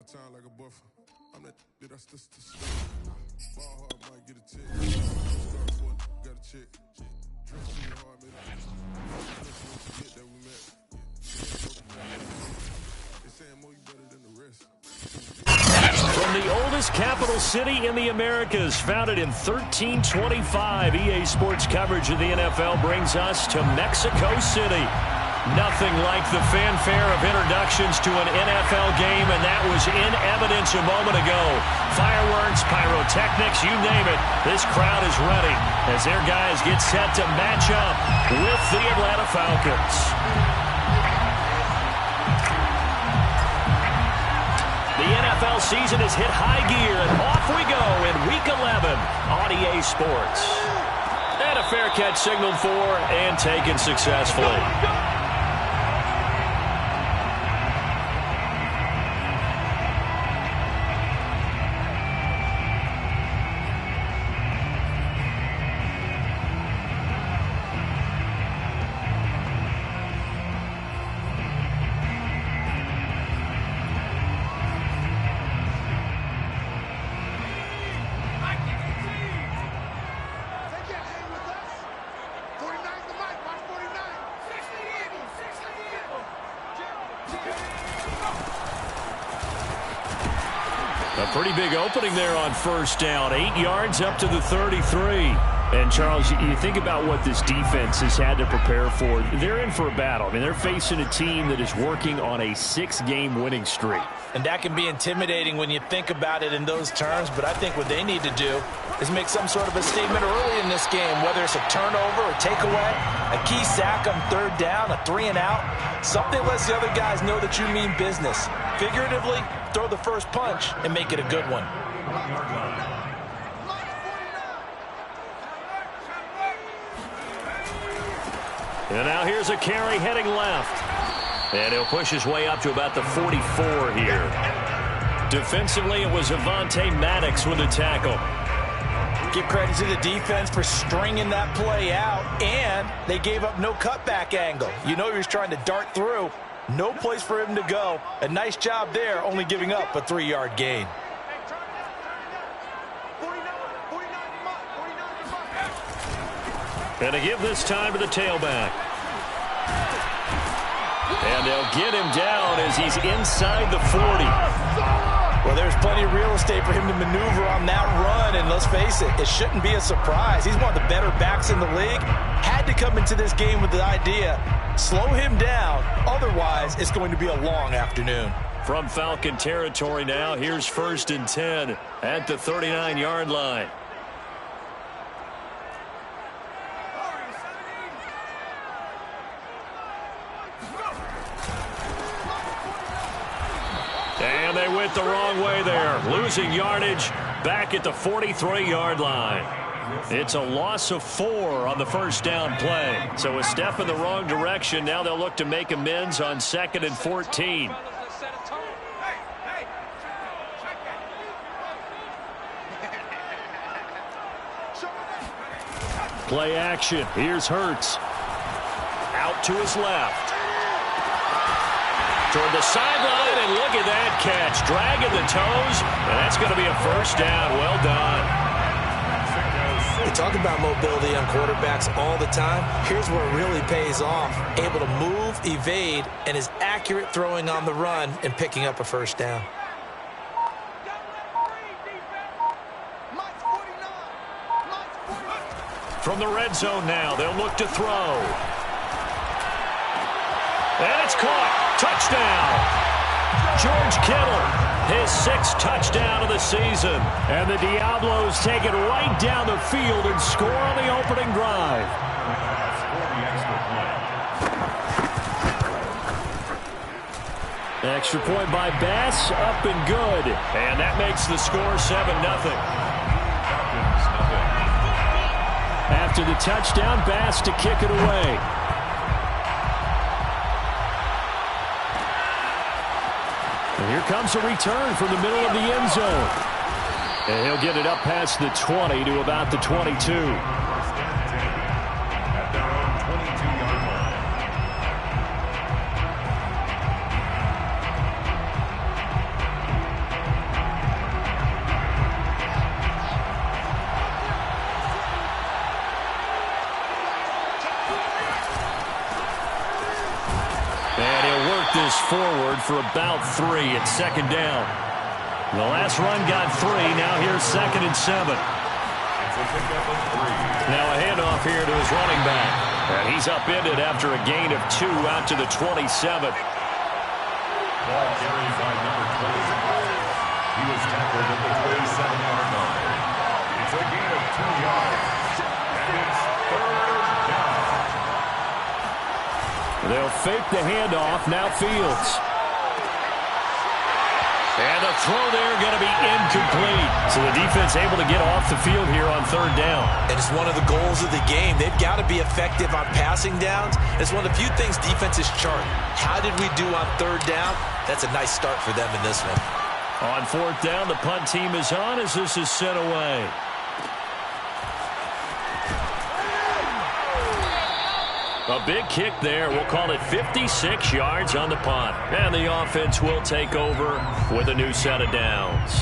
time like a buffer. I'm that that's ball hard, might get a tick. Start for it, got a check. Dress too hard, man. Get that we met. They saying more you better than the rest. From the oldest capital city in the Americas, founded in 1325, EA Sports coverage of the NFL brings us to Mexico City. Nothing like the fanfare of introductions to an NFL game, and that was in evidence a moment ago. Fireworks, pyrotechnics, you name it. This crowd is ready as their guys get set to match up with the Atlanta Falcons. The NFL season has hit high gear, and off we go in Week 11 on EA Sports. And a fair catch signaled for and taken successfully. A pretty big opening there on first down. 8 yards up to the 33. And, Charles, you think about what this defense has had to prepare for. They're in for a battle. I mean, they're facing a team that is working on a 6-game winning streak. And that can be intimidating when you think about it in those terms. But I think what they need to do is make some sort of a statement early in this game, whether it's a turnover or takeaway, a key sack on third down, a 3-and-out. Something lets the other guys know that you mean business. Figuratively, throw the first punch and make it a good one. And now here's a carry heading left. And he'll push his way up to about the 44 here. Defensively, it was Avonte Maddox with a tackle. Give credit to the defense for stringing that play out, and they gave up no cutback angle. You know he was trying to dart through. No place for him to go. A nice job there, only giving up a 3-yard gain. And to give this time to the tailback. And they'll get him down as he's inside the 40. Well, there's plenty of real estate for him to maneuver on that run, and let's face it, it shouldn't be a surprise. He's one of the better backs in the league. Had to come into this game with the idea, slow him down, otherwise it's going to be a long afternoon. From Falcon territory now, here's 1st and 10 at the 39-yard line. And they went the wrong way there, losing yardage back at the 43-yard line. It's a loss of 4 on the first down play. So a step in the wrong direction. Now they'll look to make amends on 2nd and 14. Play action. Here's Hurts. Out to his left. Toward the sideline, and look at that catch. Dragging the toes, and that's going to be a first down. Well done. We talk about mobility on quarterbacks all the time. Here's where it really pays off. Able to move, evade, and is accurate throwing on the run and picking up a first down. From the red zone now, they'll look to throw. And it's caught. Touchdown. George Kittle, his 6th touchdown of the season. And the Diablos take it right down the field and score on the opening drive. Extra point by Bass, up and good. And that makes the score 7-0. After the touchdown, Bass to kick it away. And here comes a return from the middle of the end zone. And he'll get it up past the 20 to about the 22. pushes forward for about 3 at second down. The last run got 3. Now here's 2nd and 7. Now a handoff here to his running back. And he's upended after a gain of 2 out to the 27. Ball carried by number 25. He was tackled at the 27-yard line. It's a gain of 2 yards. And it's 3rd down. They'll fake the handoff. Now Fields. And the throw there going to be incomplete. So the defense able to get off the field here on 3rd down. And it's one of the goals of the game. They've got to be effective on passing downs. It's one of the few things defenses chart. How did we do on 3rd down? That's a nice start for them in this one. On 4th down, the punt team is on as this is sent away. A big kick there. We'll call it 56 yards on the punt. And the offense will take over with a new set of downs.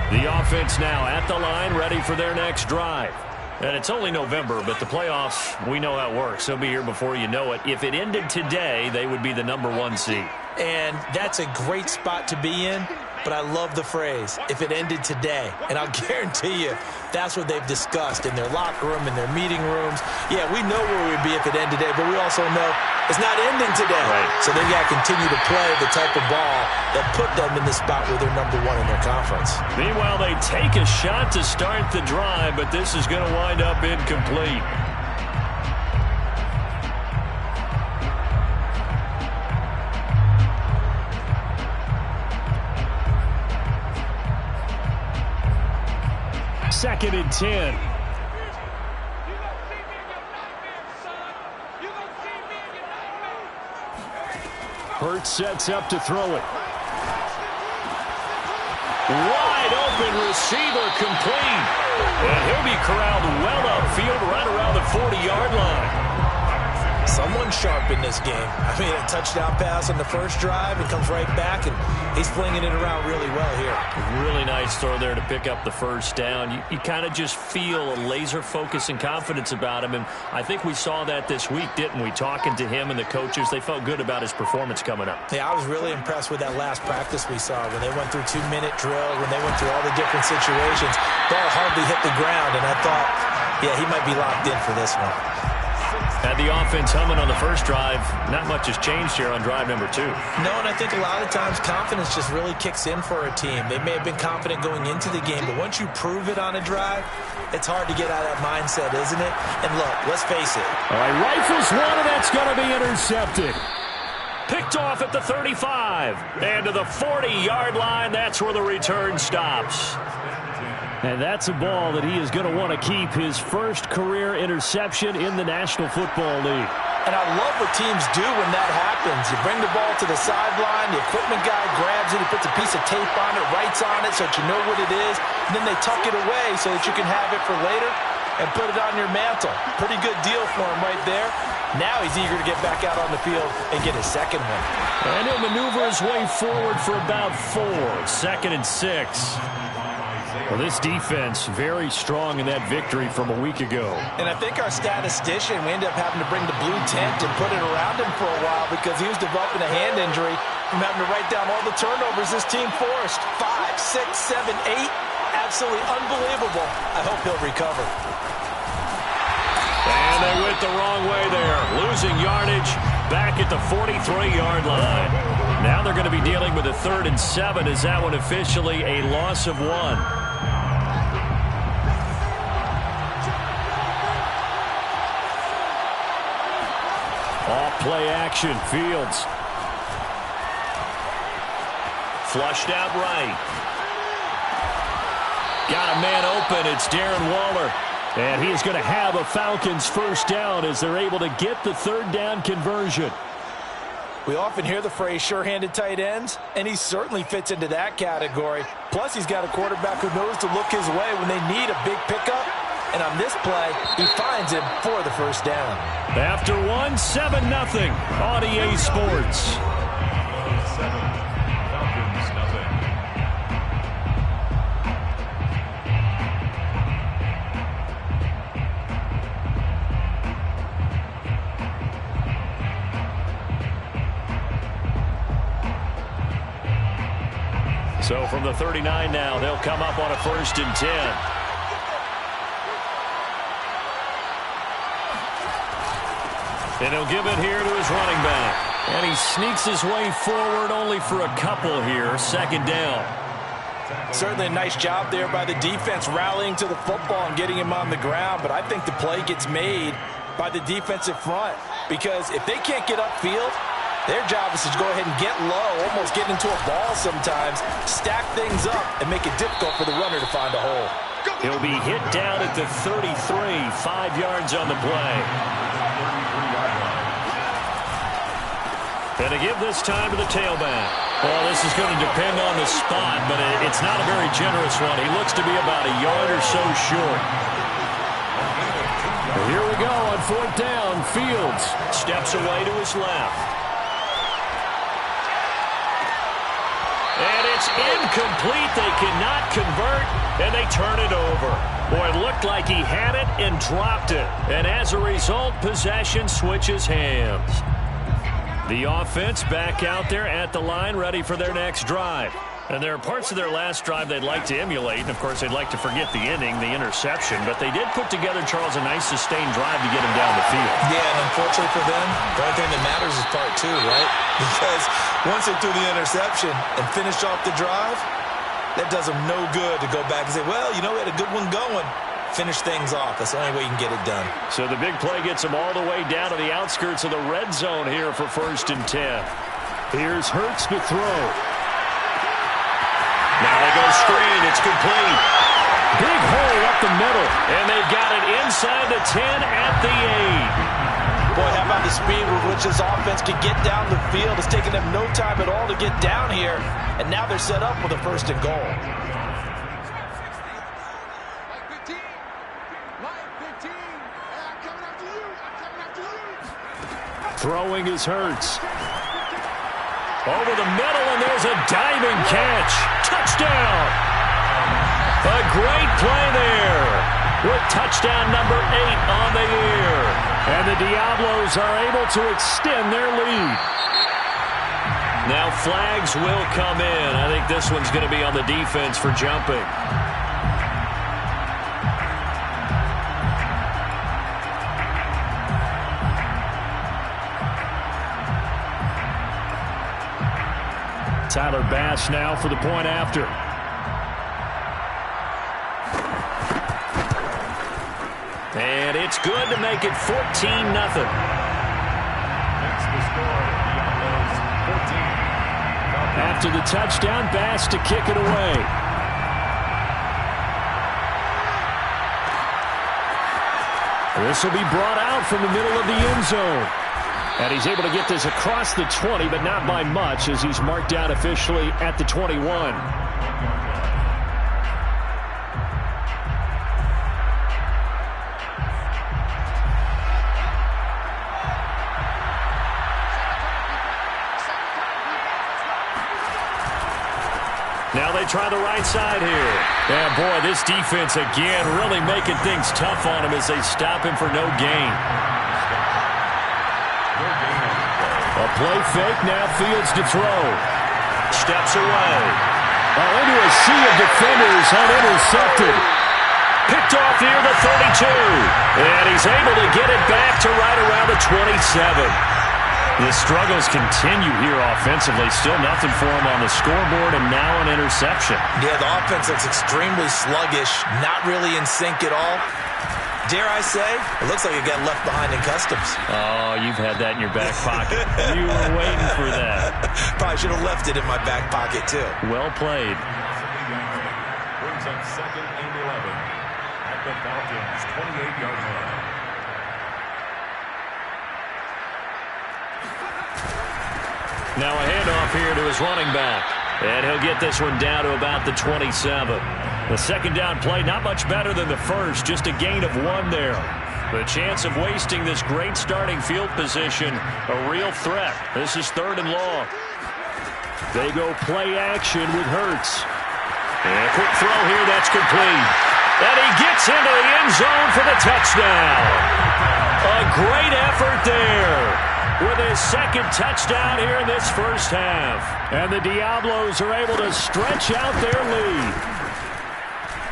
The offense now at the line, ready for their next drive. And it's only November, but the playoffs, we know how it works. They'll be here before you know it. If it ended today, they would be the number 1 seed. And that's a great spot to be in. But I love the phrase, if it ended today. And I'll guarantee you, that's what they've discussed in their locker room, in their meeting rooms. Yeah, we know where we'd be if it ended today, but we also know it's not ending today. Right. So they've got to continue to play the type of ball that put them in the spot where they're number 1 in their conference. Meanwhile, they take a shot to start the drive, but this is going to wind up incomplete. Second and 10. Hurts sets up to throw it. Wide open receiver complete. And he'll be corralled well upfield right around the 40-yard line. Someone sharp in this game. I mean, a touchdown pass on the first drive. It comes right back, and he's flinging it around really well here. Really nice throw there to pick up the first down. You kind of just feel a laser focus and confidence about him, and I think we saw that this week, didn't we? Talking to him and the coaches, they felt good about his performance coming up. Yeah, I was really impressed with that last practice we saw when they went through 2-minute drill, when they went through all the different situations. Ball hardly hit the ground, and I thought, yeah, he might be locked in for this one. Had the offense humming on the first drive. Not much has changed here on drive number 2. No, and I think a lot of times confidence just really kicks in for a team. They may have been confident going into the game, but once you prove it on a drive, it's hard to get out of that mindset, isn't it? And look, let's face it. All right, rifles one, and that's going to be intercepted. Picked off at the 35. And to the 40-yard line, that's where the return stops. And that's a ball that he is going to want to keep, his first career interception in the National Football League. And I love what teams do when that happens. You bring the ball to the sideline, the equipment guy grabs it, he puts a piece of tape on it, writes on it so that you know what it is, and then they tuck it away so that you can have it for later and put it on your mantle. Pretty good deal for him right there. Now he's eager to get back out on the field and get his second one. And he'll maneuver his way forward for about 4. 2nd and 6. Well, this defense very strong in that victory from a week ago. And I think our statistician, we ended up having to bring the blue tent and put it around him for a while because he was developing a hand injury from having to write down all the turnovers this team forced. 5, 6, 7, 8. Absolutely unbelievable. I hope he'll recover. And they went the wrong way there. Losing yardage back at the 43-yard line. Now they're going to be dealing with a 3rd and 7. Is that one officially a loss of 1? Off play action. Fields. Flushed out right. Got a man open. It's Darren Waller. And he is going to have a Falcons first down as they're able to get the 3rd down conversion. We often hear the phrase sure-handed tight ends, and he certainly fits into that category. Plus, he's got a quarterback who knows to look his way when they need a big pickup. And on this play, he finds him for the first down. After 1, 7-0 on EA Sports. 7, Falcons, nothing. So from the 39 now, they'll come up on a 1st and 10. And he'll give it here to his running back. And he sneaks his way forward only for a couple here. 2nd down. Certainly a nice job there by the defense rallying to the football and getting him on the ground. But I think the play gets made by the defensive front. Because if they can't get upfield, their job is to go ahead and get low, almost get into a ball sometimes, stack things up, and make it difficult for the runner to find a hole. He'll be hit down at the 33, 5 yards on the play. And to give this time to the tailback. Well, this is going to depend on the spot, but it's not a very generous one. He looks to be about a yard or so short. Here we go on 4th down. Fields steps away to his left. And it's incomplete. They cannot convert, and they turn it over. Boy, it looked like he had it and dropped it. And as a result, possession switches hands. The offense back out there at the line, ready for their next drive. And there are parts of their last drive they'd like to emulate. And, of course, they'd like to forget the inning, the interception. But they did put together, Charles, a nice sustained drive to get him down the field. Yeah, and unfortunately for them, the only thing that matters is part 2, right? Because once they threw the interception and finished off the drive, that does them no good to go back and say, well, you know, we had a good one going. Finish things off. That's the only way you can get it done. So the big play gets them all the way down to the outskirts of the red zone here for 1st and 10. Here's Hurts to throw. Now they go screen. It's complete. Big hole up the middle. And they've got it inside the 10 at the 8. Boy, how about the speed with which this offense can get down the field? It's taken them no time at all to get down here. And now they're set up with a 1st and goal. Throwing is Hurts. Over the middle, and there's a diving catch. Touchdown! A great play there with touchdown number 8 on the year. And the Diablos are able to extend their lead. Now flags will come in. I think this one's going to be on the defense for jumping. Tyler Bass now for the point after. And it's good to make it 14-0. That's the score. Diablos 14. After the touchdown, Bass to kick it away. This will be brought out from the middle of the end zone. And he's able to get this across the 20, but not by much, as he's marked out officially at the 21. Now they try the right side here. Yeah, boy, this defense again really making things tough on him as they stop him for no gain. A play fake, now Fields to throw. Steps away. Into a sea of defenders, unintercepted. Picked off near the 32. And he's able to get it back to right around the 27. The struggles continue here offensively. Still nothing for him on the scoreboard, and now an interception. Yeah, the offense looks extremely sluggish, not really in sync at all. Dare I say, it looks like it got left behind in customs. Oh, you've had that in your back pocket. You were waiting for that. Probably should have left it in my back pocket, too. Well played. Brings up 2nd and 11 at the Falcons' 28-yard line. Now a handoff here to his running back. And he'll get this one down to about the 27. The 2nd down play, not much better than the first, just a gain of 1 there. The chance of wasting this great starting field position, a real threat. This is 3rd and long. They go play action with Hurts. And a quick throw here, that's complete. And he gets into the end zone for the touchdown. A great effort there. with his second touchdown here in this first half. And the Diablos are able to stretch out their lead.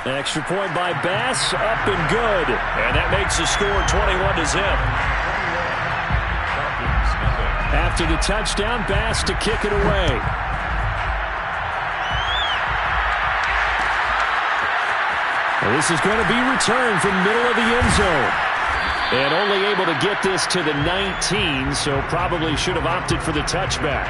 Extra point by Bass, up and good. And that makes the score 21-0. After the touchdown, Bass to kick it away. Well, this is going to be returned from middle of the end zone. And only able to get this to the 19, so probably should have opted for the touchback.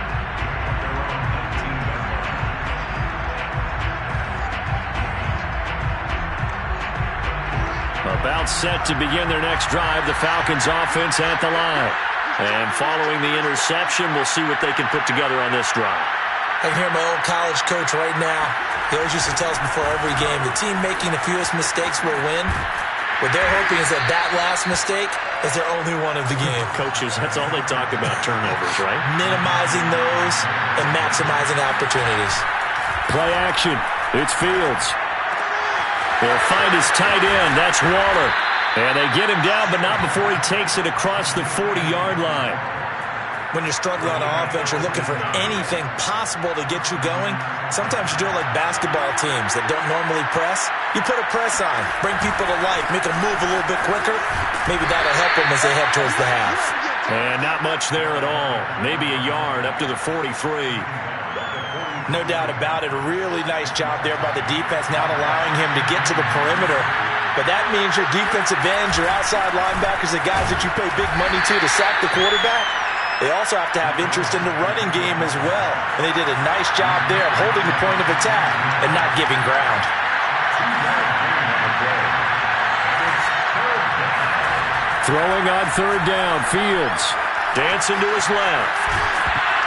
About set to begin their next drive, the Falcons offense at the line. And following the interception, we'll see what they can put together on this drive. I can hear my old college coach right now. He always used to tell us before every game, the team making the fewest mistakes will win. What they're hoping is that last mistake is their only one of the game. Coaches, that's all they talk about, turnovers, right? Minimizing those and maximizing opportunities. Play action. It's Fields. They'll find his tight end. That's Waller. And they get him down, but not before he takes it across the 40-yard line. When you're struggling on offense, you're looking for anything possible to get you going. Sometimes you do it like basketball teams that don't normally press. You put a press on, bring people to life, make them move a little bit quicker. Maybe that'll help them as they head towards the half. And not much there at all. Maybe a yard up to the 43. No doubt about it. A really nice job there by the defense, not allowing him to get to the perimeter. But that means your defensive ends, your outside linebackers, the guys that you pay big money to sack the quarterback, they also have to have interest in the running game as well. And they did a nice job there of holding the point of attack and not giving ground. Throwing on third down, Fields. Dancing to his left.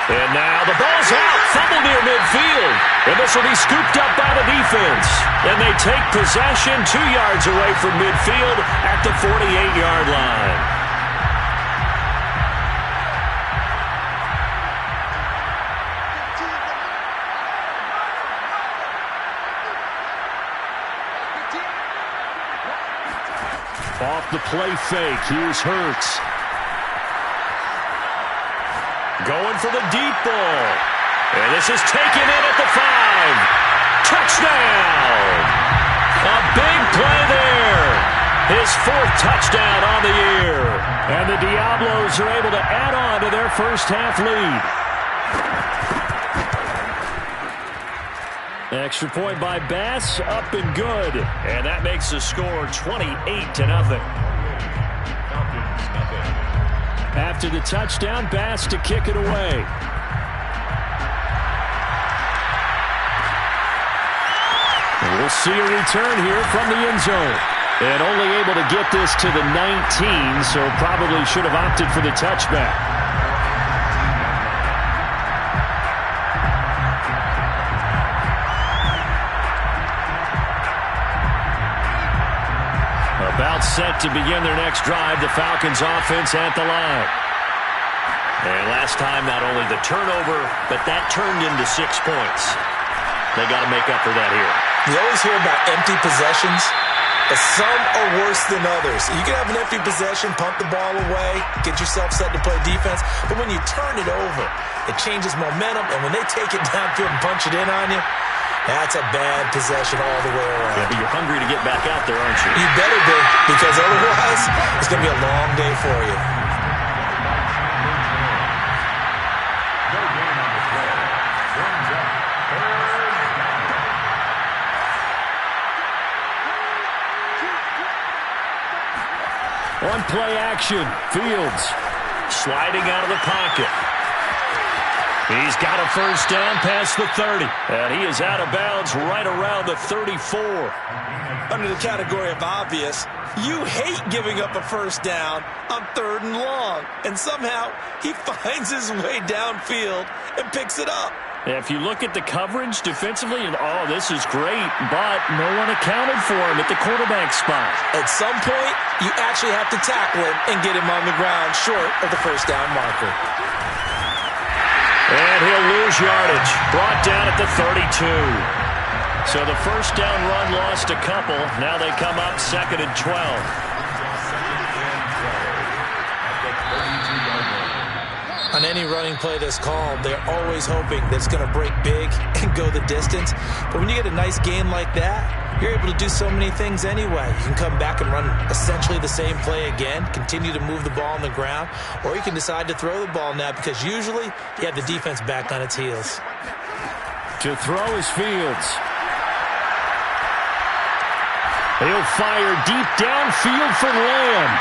And now the ball's out. Fumble near midfield. And this will be scooped up by the defense. And they take possession 2 yards away from midfield at the 48-yard line. Off the play fake, here's Hurts. Going for the deep ball. And this is taken in at the 5. Touchdown! A big play there. His 4th touchdown on the year. And the Diablos are able to add on to their first half lead. Extra point by Bass, up and good. And that makes the score 28-0. After the touchdown, Bass to kick it away. And we'll see a return here from the end zone. And only able to get this to the 19, so probably should have opted for the touchback. About set to begin their next drive, the Falcons offense at the line. And last time, not only the turnover, but that turned into 6 points. They got to make up for that here. You always hear about empty possessions, but some are worse than others. You can have an empty possession, pump the ball away, get yourself set to play defense, but when you turn it over, it changes momentum, and when they take it downfield and punch it in on you, that's a bad possession all the way around. Yeah, but you're hungry to get back out there, aren't you? You better be, because otherwise it's going to be a long day for you. On play action, Fields sliding out of the pocket. He's got a first down past the 30. And he is out of bounds right around the 34. Under the category of obvious, you hate giving up a first down on 3rd and long. And somehow he finds his way downfield and picks it up. If you look at the coverage defensively, oh, this is great, but no one accounted for him at the quarterback spot. At some point, you actually have to tackle him and get him on the ground short of the first down marker. And he'll lose yardage. Brought down at the 32. So the first down run lost a couple. Now they come up 2nd and 12. On any running play that's called, they're always hoping that it's going to break big and go the distance. But when you get a nice gain like that, you're able to do so many things anyway. You can come back and run essentially the same play again, continue to move the ball on the ground, or you can decide to throw the ball now because usually you have the defense back on its heels. To throw is Fields. He'll fire deep downfield for Lamb.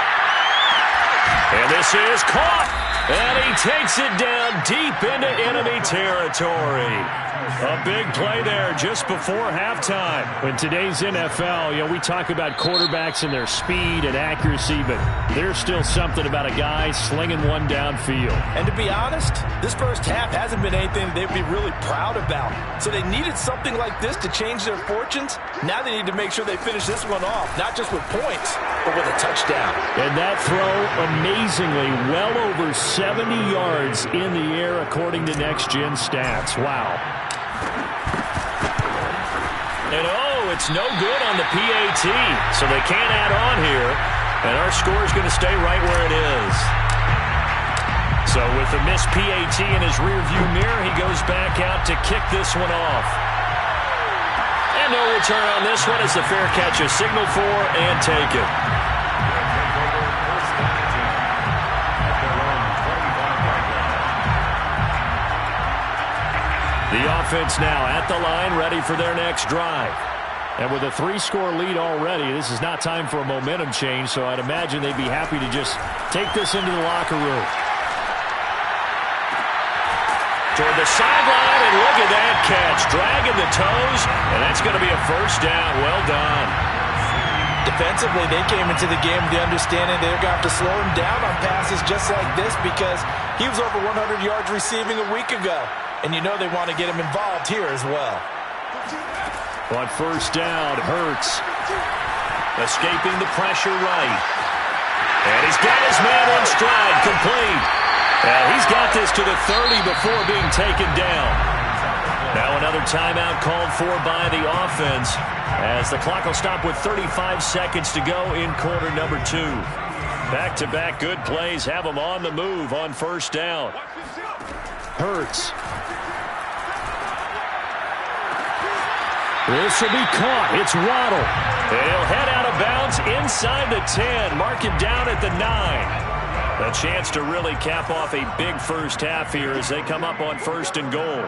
And this is caught. And he takes it down deep into enemy territory. A big play there just before halftime. In today's NFL, we talk about quarterbacks and their speed and accuracy, but there's still something about a guy slinging one downfield. And to be honest, this first half hasn't been anything they'd be really proud about. So they needed something like this to change their fortunes. Now they need to make sure they finish this one off, not just with points, but with a touchdown. And that throw, amazingly, well over 70 yards in the air, according to Next Gen Stats. Wow. And it's no good on the PAT, so they can't add on here. And our score is going to stay right where it is. So with the missed PAT in his rearview mirror, he goes back out to kick this one off. And no return on this one as the fair catch is signaled for and taken. The offense now at the line, ready for their next drive. And with a 3-score lead already, this is not time for a momentum change, so I'd imagine they'd be happy to just take this into the locker room. Toward the sideline, and look at that catch. Dragging the toes, and that's going to be a first down. Well done. Defensively, they came into the game with the understanding they're going to have to slow him down on passes just like this because he was over 100 yards receiving a week ago. And you know they want to get him involved here as well. On first down, Hurts. Escaping the pressure right. And he's got his man on stride, complete. And he's got this to the 30 before being taken down. Now another timeout called for by the offense as the clock will stop with 35 seconds to go in quarter number 2. Back-to-back good plays have them on the move on first down. Hurts. This will be caught. It's Waddle. And he'll head out of bounds inside the 10. Mark him down at the 9. A chance to really cap off a big first half here as they come up on first and goal.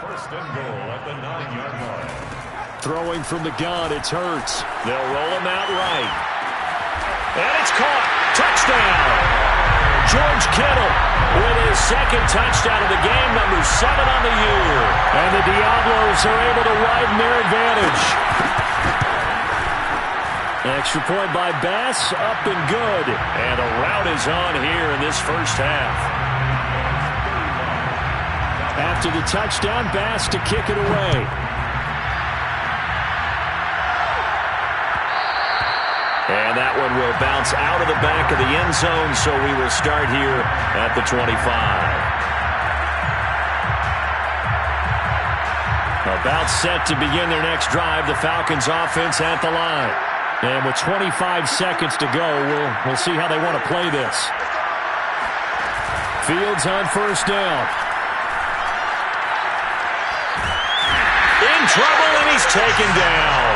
First and goal at the 9-yard line. Throwing from the gun, it's Hurts. They'll roll him out right. And it's caught. Touchdown. George Kittle with his second touchdown of the game, number 7 on the year. And the Diablos are able to widen their advantage. Extra point by Bass, up and good. And a rout is on here in this first half. After the touchdown, Bass to kick it away. And that one will bounce out of the back of the end zone, so we will start here at the 25. About set to begin their next drive, the Falcons offense at the line. And with 25 seconds to go, we'll see how they want to play this. Fields on first down. In trouble, and he's taken down.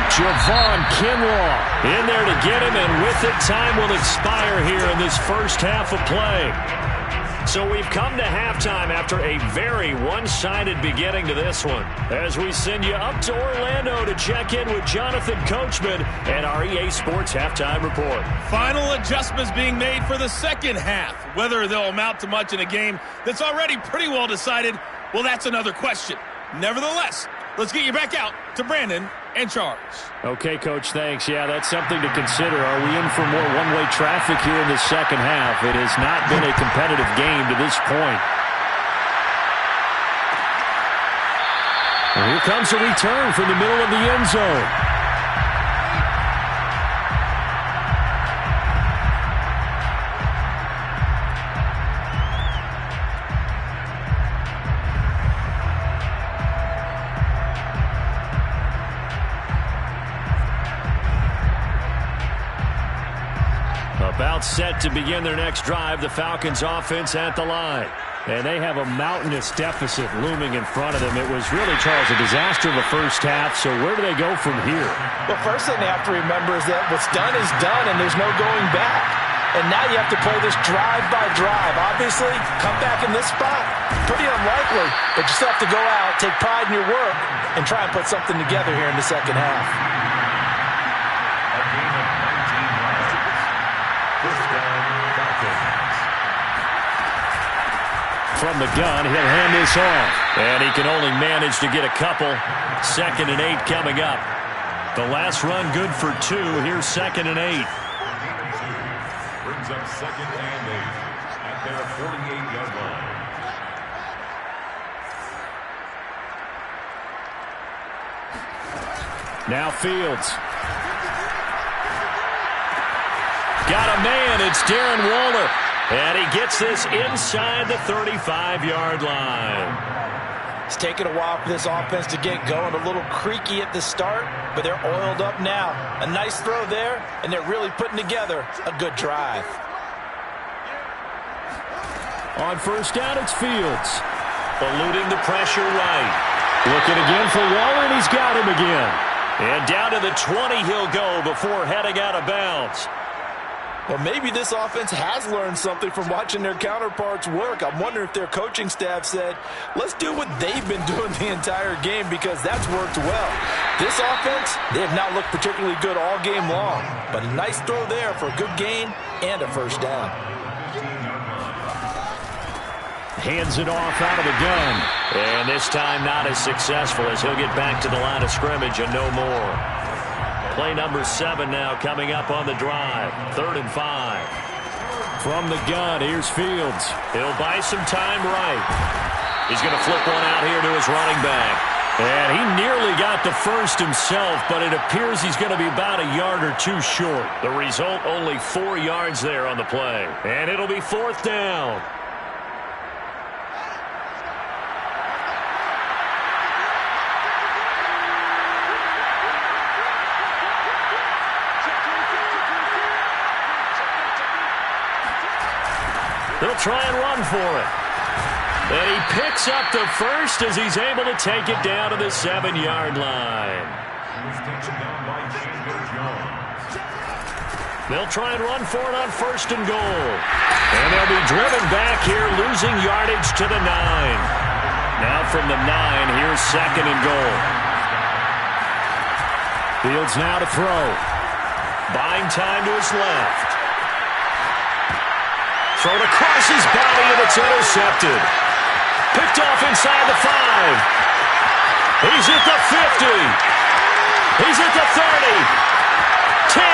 Javon Kinlaw in there to get him, and with it, time will expire here in this first half of play. So we've come to halftime after a very one-sided beginning to this one, as we send you up to Orlando to check in with Jonathan Coachman and our EA Sports Halftime Report. Final adjustments being made for the second half. Whether they'll amount to much in a game that's already pretty well decided, well, that's another question. Nevertheless, let's get you back out to Brandon and Charles. Okay, Coach, thanks. Yeah, that's something to consider. Are we in for more one-way traffic here in the second half? It has not been a competitive game to this point. And here comes a return from the middle of the end zone. About set to begin their next drive. The Falcons offense at the line. And they have a mountainous deficit looming in front of them. It was really, Charles, a disaster of the first half. So where do they go from here? Well, first thing they have to remember is that what's done is done, and there's no going back. And now you have to play this drive by drive. Obviously, come back in this spot, pretty unlikely. But you still have to go out, take pride in your work, and try and put something together here in the second half. A gain of 19 yards. First down, Falcons. From the gun, he'll hand this off. And he can only manage to get a couple. 2nd and 8 coming up. The last run good for 2. Here's 2nd and 8. Brings up 2nd and 8 at their 48-yard line. Now Fields. Got a man. It's Darren Waller. And he gets this inside the 35-yard line. It's taken a while for this offense to get going. A little creaky at the start, but they're oiled up now. A nice throw there, and they're really putting together a good drive. On first down, it's Fields. Eluding the pressure right. Looking again for Waller, and he's got him again. And down to the 20 he'll go before heading out of bounds. Well, maybe this offense has learned something from watching their counterparts work. I'm wondering if their coaching staff said, let's do what they've been doing the entire game, because that's worked well. This offense, they have not looked particularly good all game long, but a nice throw there for a good gain and a first down. Hands it off out of the gun. And this time not as successful, as he'll get back to the line of scrimmage and no more. Play number 7 now coming up on the drive. 3rd and 5. From the gun, here's Fields. He'll buy some time right. He's going to flip one out here to his running back. And he nearly got the first himself, but it appears he's going to be about a yard or 2 short. The result, only 4 yards there on the play. And it'll be 4th down. They'll try and run for it. And he picks up the first as he's able to take it down to the 7-yard line. They'll try and run for it on 1st and goal. And they'll be driven back here, losing yardage to the 9. Now from the 9, here's 2nd and goal. Fields now to throw. Buying time to his left. Thrown across his body, and it's intercepted. Picked off inside the 5. He's at the 50. He's at the 30. 10.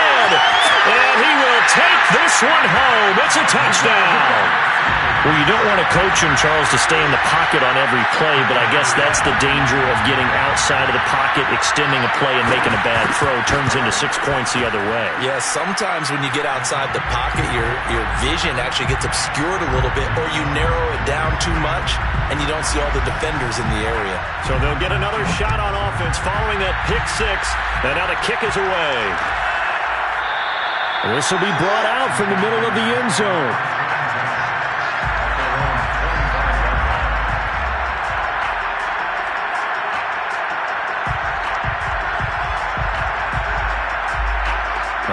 And he will take this one home. It's a touchdown. Well, you don't want to coach him, Charles, to stay in the pocket on every play, but I guess that's the danger of getting outside of the pocket, extending a play, and making a bad throw. Turns into 6 points the other way. Yeah, sometimes when you get outside the pocket, your vision actually gets obscured a little bit, or you narrow it down too much, and you don't see all the defenders in the area. So they'll get another shot on offense following that pick 6, and now the kick is away. This will be brought out from the middle of the end zone.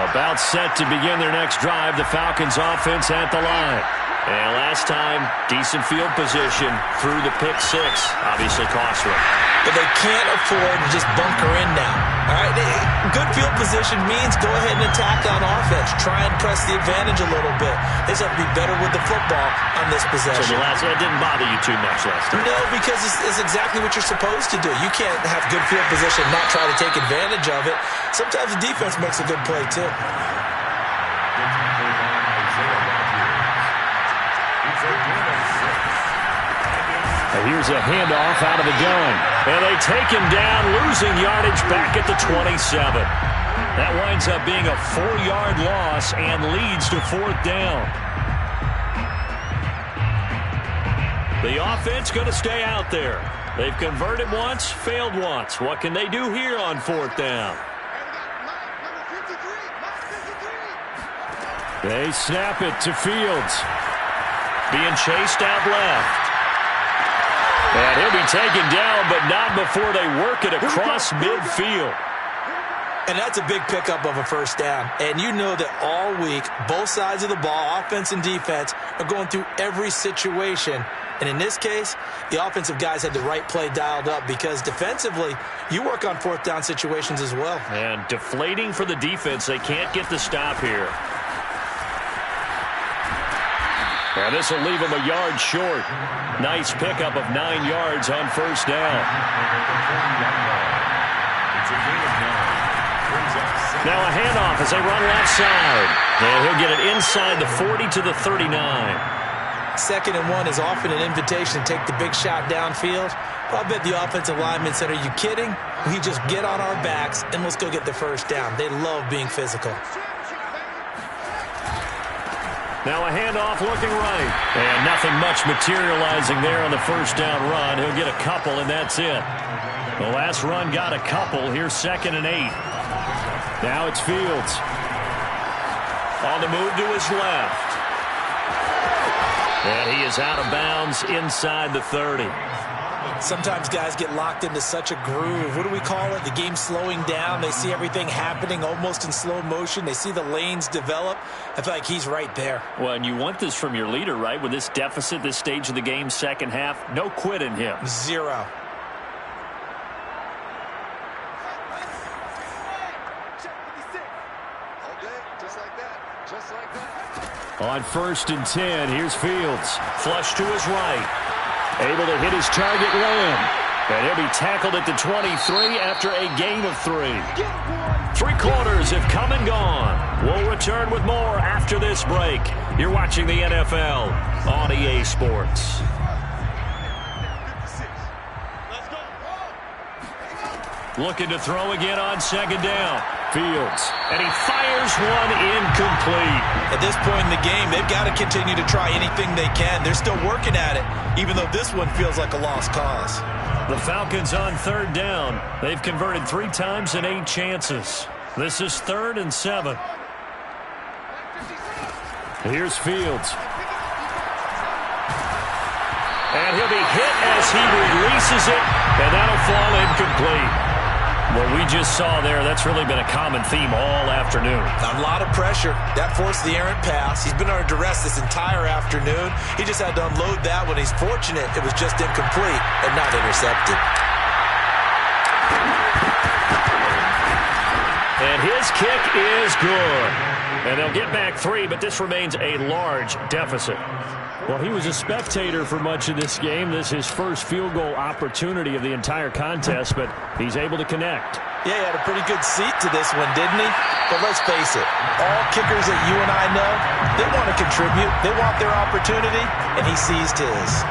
About set to begin their next drive, the Falcons offense at the line. And last time, decent field position through the pick 6. Obviously costly. But they can't afford to just bunker in now. All right, good field position means go ahead and attack on offense. Try and press the advantage a little bit. They just have to be better with the football on this possession. So it didn't bother you too much last time? No, because it's exactly what you're supposed to do. You can't have good field position and not try to take advantage of it. Sometimes the defense makes a good play, too. And here's a handoff out of the gun. And they take him down, losing yardage back at the 27. That winds up being a 4-yard loss and leads to 4th down. The offense going to stay out there. They've converted once, failed once. What can they do here on 4th down? They snap it to Fields. Being chased out left. And he'll be taken down, but not before they work it across midfield. And that's a big pickup of a first down. And you know that all week, both sides of the ball, offense and defense, are going through every situation. And in this case, the offensive guys had the right play dialed up because defensively, you work on fourth down situations as well. And deflating for the defense. They can't get the stop here. And this will leave them a yard short. Nice pickup of 9 yards on first down. Now a handoff as they run left side. And he'll get it inside the 40 to the 39. 2nd and 1 is often an invitation to take the big shot downfield. But I bet the offensive lineman said, are you kidding? We just get on our backs and let's go get the first down. They love being physical. Now a handoff looking right. And nothing much materializing there on the first down run. He'll get a couple, and that's it. The last run got a couple. Here's 2nd and 8. Now it's Fields. On the move to his left. And he is out of bounds inside the 30. Sometimes guys get locked into such a groove. What do we call it? The game slowing down. They see everything happening almost in slow motion. They see the lanes develop. I feel like he's right there. Well, and you want this from your leader, right? With this deficit, this stage of the game, second half, no quit in him. 0. On 1st and 10, here's Fields. Flush to his right. Able to hit his target, Lamb. And he'll be tackled at the 23 after a gain of 3. 3 quarters have come and gone. We'll return with more after this break. You're watching the NFL on EA Sports. Looking to throw again on 2nd down. Fields. And he fires one incomplete. At this point in the game, they've got to continue to try anything they can. They're still working at it, even though this one feels like a lost cause. The Falcons on 3rd down. They've converted 3 times in 8 chances. This is 3rd and 7. Here's Fields. And he'll be hit as he releases it, and that'll fall incomplete. What we just saw there, that's really been a common theme all afternoon. A lot of pressure. That forced the errant pass. He's been under duress this entire afternoon. He just had to unload that one. He's fortunate it was just incomplete and not intercepted. And his kick is good. And they'll get back 3, but this remains a large deficit. Well, he was a spectator for much of this game. This is his first field goal opportunity of the entire contest, but he's able to connect. Yeah, he had a pretty good seat to this one, didn't he? But let's face it, all kickers that you and I know, they want to contribute. They want their opportunity, and he seized his.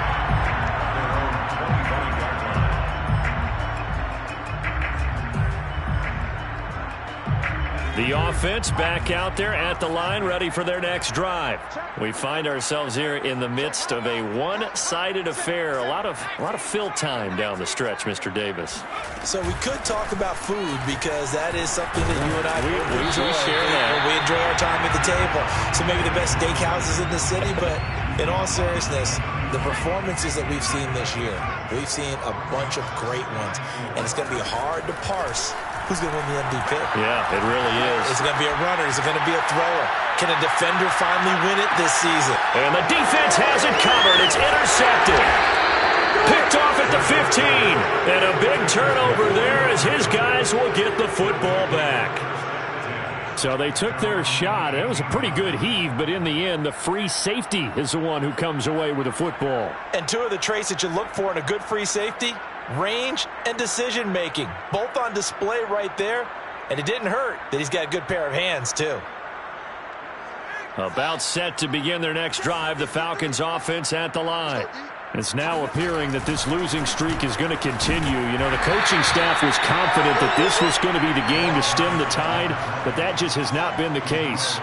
The offense back out there at the line, ready for their next drive. We find ourselves here in the midst of a one-sided affair. A lot of fill time down the stretch, Mr. Davis. So we could talk about food because that is something that you and I we share that. We enjoy our time at the table. So maybe the best steakhouses in the city, but in all seriousness, the performances that we've seen this year, we've seen a bunch of great ones, and it's going to be hard to parse who's going to win the MVP. Yeah, it really is. Is it going to be a runner? Is it going to be a thrower? Can a defender finally win it this season? And the defense has it covered. It's intercepted. Picked off at the 15. And a big turnover there as his guys will get the football back. So they took their shot. It was a pretty good heave, but in the end, the free safety is the one who comes away with the football. And 2 of the traits that you look for in a good free safety, range and decision-making, both on display right there. And it didn't hurt that he's got a good pair of hands, too. About set to begin their next drive, the Falcons offense at the line. It's now appearing that this losing streak is going to continue. You know, the coaching staff was confident that this was going to be the game to stem the tide, but that just has not been the case.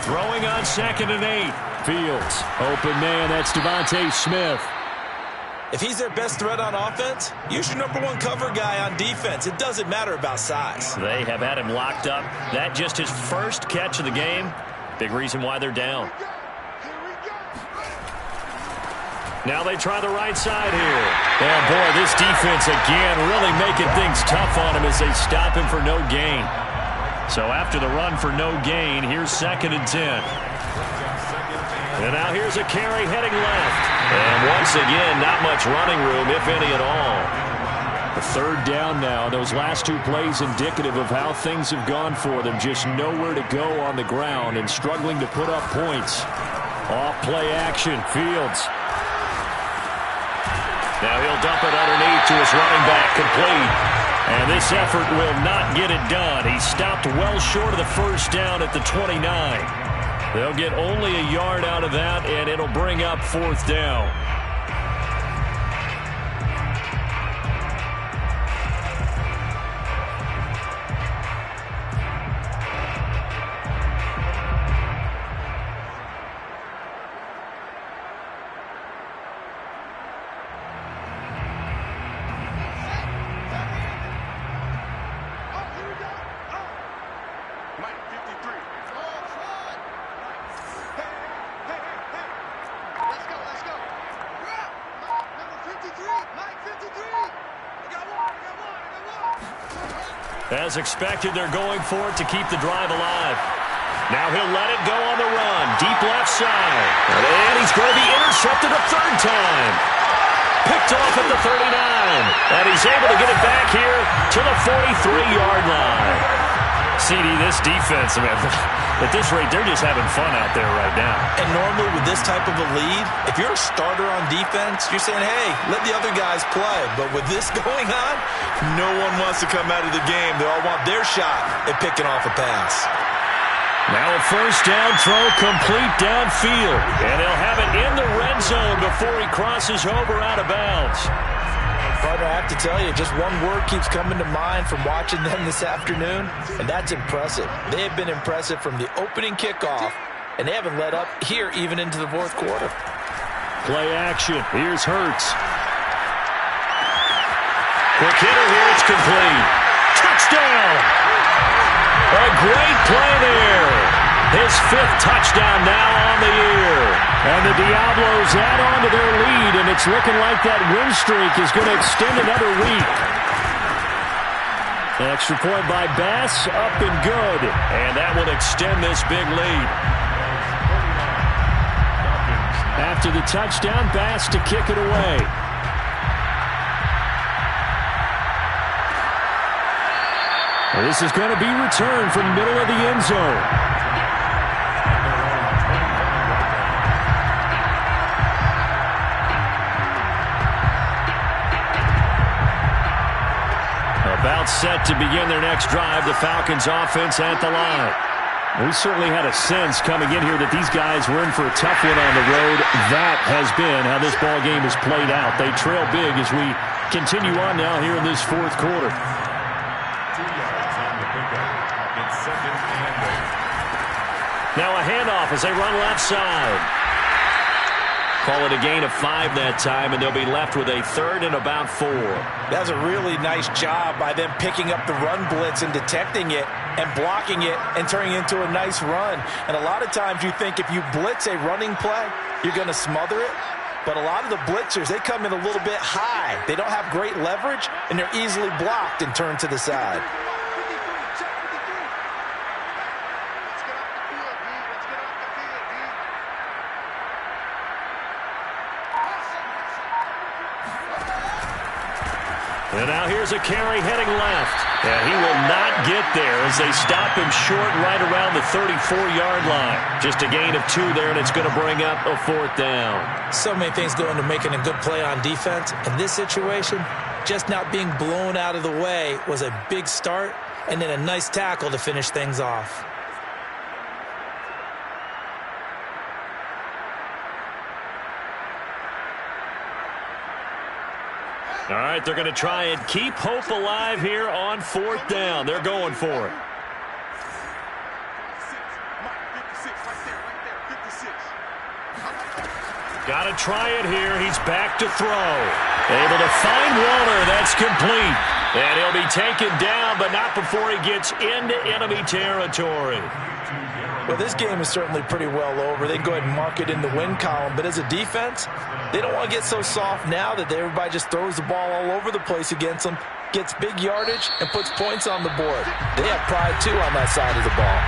Throwing on 2nd and 8. Fields, open man, that's Devontae Smith. If he's their best threat on offense, use your #1 cover guy on defense. It doesn't matter about size. They have had him locked up. That just his first catch of the game. Big reason why they're down. Now they try the right side here. And boy, this defense again really making things tough on him as they stop him for no gain. So after the run for no gain, here's 2nd and 10. And now here's a carry heading left. And once again, not much running room, if any at all. The 3rd down now. Those last 2 plays indicative of how things have gone for them. Just nowhere to go on the ground and struggling to put up points. Off play action, Fields. Now he'll dump it underneath to his running back, complete. And this effort will not get it done. He stopped well short of the 1st down at the 29. They'll get only a yard out of that, and it'll bring up 4th down. As expected, they're going for it to keep the drive alive. Now he'll let it go on the run. Deep left side. And he's going to be intercepted a 3rd time. Picked off at the 39. And he's able to get it back here to the 43-yard line. CD, this defense, man, at this rate, they're just having fun out there right now. And normally with this type of a lead, if you're a starter on defense, you're saying, hey, let the other guys play. But with this going on, no one wants to come out of the game. They all want their shot at picking off a pass. Now a 1st down throw complete downfield. And they'll have it in the red zone before he crosses over out of bounds. Partner, I have to tell you, just one word keeps coming to mind from watching them this afternoon, and that's impressive. They have been impressive from the opening kickoff, and they haven't let up here even into the 4th quarter. Play action. Here's Hurts. Quick hitter here. It's complete. Touchdown. A great play there. His 5th touchdown now on the year. And the Diablos add on to their lead, and it's looking like that win streak is going to extend another week. An extra point by Bass, up and good. And that will extend this big lead. After the touchdown, Bass to kick it away. And this is going to be returned from the middle of the end zone. About set to begin their next drive, the Falcons offense at the line. We certainly had a sense coming in here that these guys were in for a tough one on the road. That has been how this ball game has played out. They trail big as we continue on now here in this 4th quarter. 2 yards on the pickup. It's 2nd and 8. Now a handoff as they run left side. Call it a gain of 5 that time, and they'll be left with a 3rd and about 4. That was a really nice job by them picking up the run blitz and detecting it and blocking it and turning it into a nice run. And a lot of times you think if you blitz a running play, you're going to smother it. But a lot of the blitzers, they come in a little bit high. They don't have great leverage, and they're easily blocked and turned to the side. And now here's a carry heading left. And he will not get there as they stop him short right around the 34-yard line. Just a gain of 2 there, and it's going to bring up a 4th down. So many things go into making a good play on defense. In this situation, just not being blown out of the way was a big start, and then a nice tackle to finish things off. All right, they're going to try and keep hope alive here on 4th down. They're going for it. Got to try it here. He's back to throw. Able to find Waller. That's complete. And he'll be taken down, but not before he gets into enemy territory. Well, this game is certainly pretty well over. They can go ahead and mark it in the win column. But as a defense, they don't want to get so soft now that everybody just throws the ball all over the place against them, gets big yardage, and puts points on the board. They have pride, too, on that side of the ball.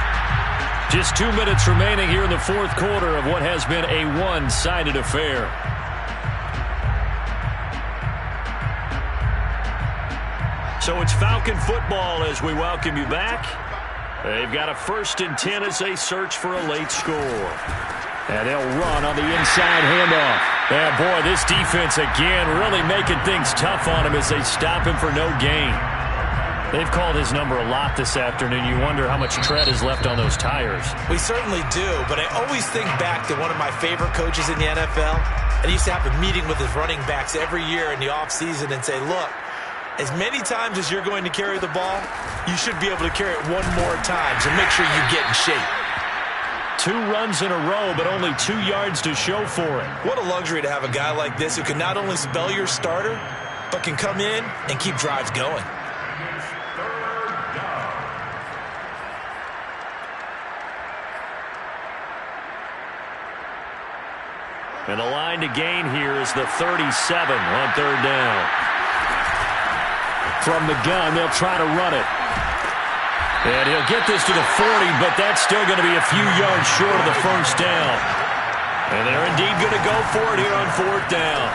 Just 2 minutes remaining here in the fourth quarter of what has been a one-sided affair. So it's Falcon football as we welcome you back. They've got a 1st and 10 as they search for a late score. And they'll run on the inside handoff. And boy, this defense again really making things tough on him as they stop him for no gain. They've called his number a lot this afternoon. You wonder how much tread is left on those tires. We certainly do, but I always think back to one of my favorite coaches in the NFL. And he used to have a meeting with his running backs every year in the offseason and say, look, as many times as you're going to carry the ball, you should be able to carry it one more time, so make sure you get in shape. 2 runs in a row, but only 2 yards to show for it. What a luxury to have a guy like this who can not only spell your starter, but can come in and keep drives going. And the line to gain here is the 37 on 3rd down. From the gun, they'll try to run it. And he'll get this to the 40, but that's still going to be a few yards short of the 1st down. And they're indeed going to go for it here on 4th down.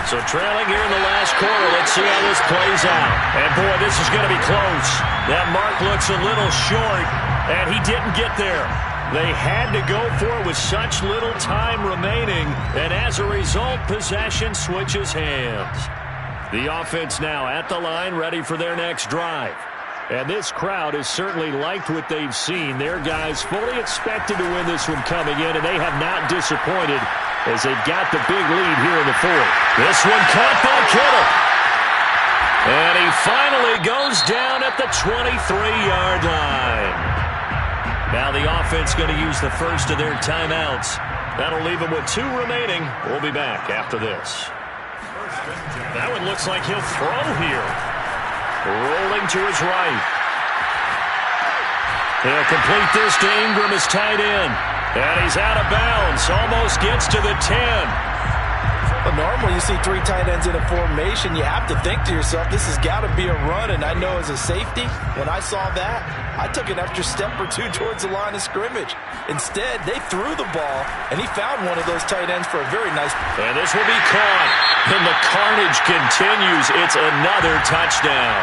So trailing here in the last quarter, let's see how this plays out. And boy, this is going to be close. That mark looks a little short, and he didn't get there. They had to go for it with such little time remaining, and as a result, possession switches hands. The offense now at the line, ready for their next drive. And this crowd has certainly liked what they've seen. Their guys fully expected to win this one coming in, and they have not disappointed as they've got the big lead here in the 4th. This one caught by Kittle. And he finally goes down at the 23-yard line. Now the offense going to use the first of their timeouts. That'll leave them with 2 remaining. We'll be back after this. That one looks like he'll throw here. Rolling to his right. He'll complete this to Ingram as tight end. And he's out of bounds. Almost gets to the 10. But normally you see 3 tight ends in a formation, you have to think to yourself, this has got to be a run. And I know as a safety, when I saw that, I took an extra step or 2 towards the line of scrimmage. Instead, they threw the ball, and he found one of those tight ends for a very nice. And this will be caught. And the carnage continues. It's another touchdown.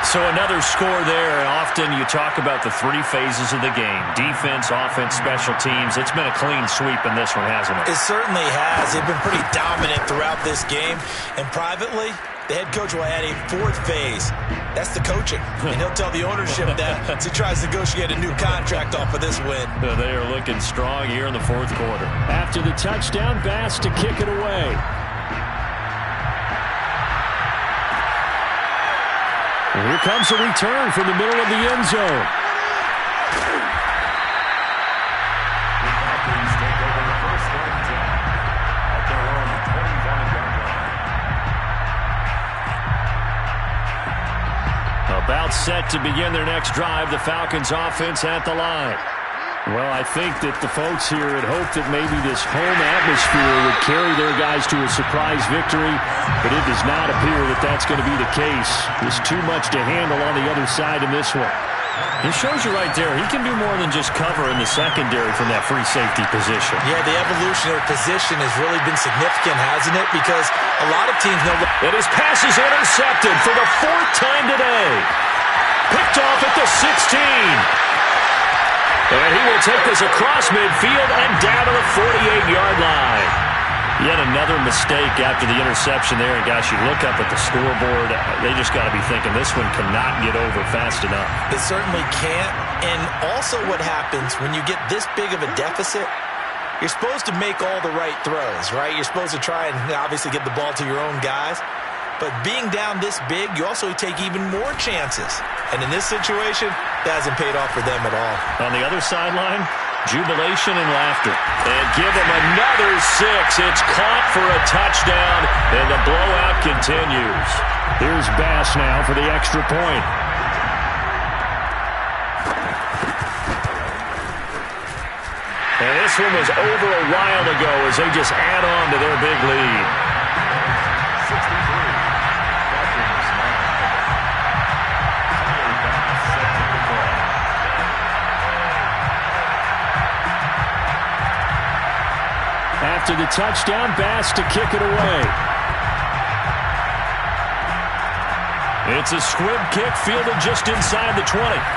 So another score there. Often you talk about the 3 phases of the game. Defense, offense, special teams. It's been a clean sweep in this one, hasn't it? It certainly has. They've been pretty dominant throughout this game. And privately, the head coach will add a 4th phase. That's the coaching. And he'll tell the ownership that as he tries to negotiate a new contract off of this win. They are looking strong here in the 4th quarter. After the touchdown, Bass to kick it away. And here comes a return from the middle of the end zone. About set to begin their next drive, the Falcons offense at the line. Well, I think that the folks here had hoped that maybe this home atmosphere would carry their guys to a surprise victory, but it does not appear that that's going to be the case. There's too much to handle on the other side in this one. It shows you right there, he can do more than just cover in the secondary from that free safety position. Yeah, the evolutionary position has really been significant, hasn't it? Because a lot of teams know. And his pass is intercepted for the 4th time today. Picked off at the 16. And he will take this across midfield and down to the 48-yard line. Yet another mistake after the interception there. And, gosh, you look up at the scoreboard, they just got to be thinking this one cannot get over fast enough. It certainly can't. And also what happens when you get this big of a deficit, you're supposed to make all the right throws, right? You're supposed to try and obviously get the ball to your own guys. But being down this big, you also take even more chances. And in this situation, that hasn't paid off for them at all. On the other sideline, Jubilation and laughter. And give him another 6. It's caught for a touchdown, and the blowout continues. Here's Bass now for the extra point. And this one was over a while ago as they just add on to their big lead. 63. After the touchdown, Bass to kick it away. It's a squib kick fielded just inside the 20.